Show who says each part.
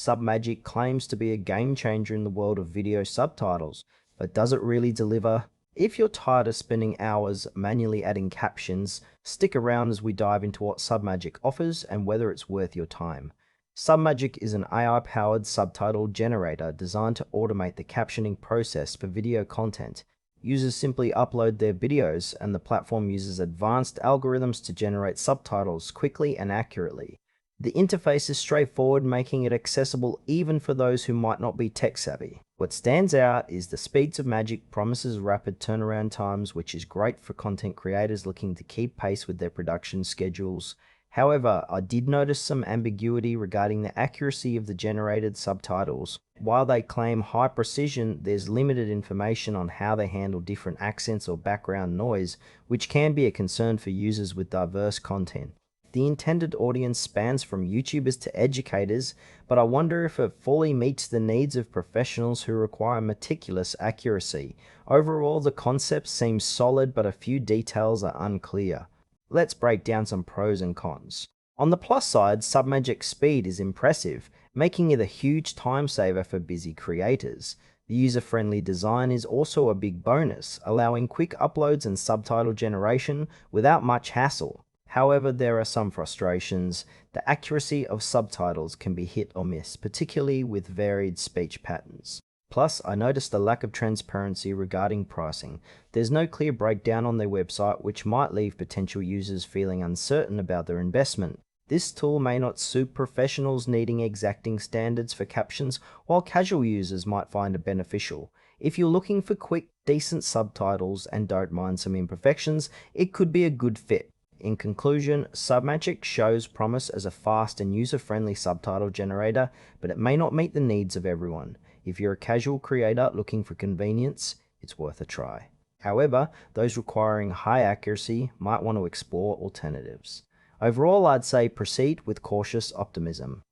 Speaker 1: Submagic claims to be a game changer in the world of video subtitles, but does it really deliver? If you're tired of spending hours manually adding captions, stick around as we dive into what Submagic offers and whether it's worth your time. Submagic is an AI-powered subtitle generator designed to automate the captioning process for video content. Users simply upload their videos, and the platform uses advanced algorithms to generate subtitles quickly and accurately. The interface is straightforward, making it accessible even for those who might not be tech-savvy. What stands out is the speed Submagic promises rapid turnaround times, which is great for content creators looking to keep pace with their production schedules. However, I did notice some ambiguity regarding the accuracy of the generated subtitles. While they claim high precision, there's limited information on how they handle different accents or background noise, which can be a concern for users with diverse content. The intended audience spans from YouTubers to educators, but I wonder if it fully meets the needs of professionals who require meticulous accuracy. Overall, the concept seems solid, but a few details are unclear. Let's break down some pros and cons. On the plus side, Submagic's speed is impressive, making it a huge time saver for busy creators. The user-friendly design is also a big bonus, allowing quick uploads and subtitle generation without much hassle. However, there are some frustrations. The accuracy of subtitles can be hit or miss, particularly with varied speech patterns. Plus, I noticed a lack of transparency regarding pricing. There's no clear breakdown on their website, which might leave potential users feeling uncertain about their investment. This tool may not suit professionals needing exacting standards for captions, while casual users might find it beneficial. If you're looking for quick, decent subtitles and don't mind some imperfections, it could be a good fit. In conclusion, Submagic shows promise as a fast and user-friendly subtitle generator, but it may not meet the needs of everyone. If you're a casual creator looking for convenience, it's worth a try. However, those requiring high accuracy might want to explore alternatives. Overall, I'd say proceed with cautious optimism.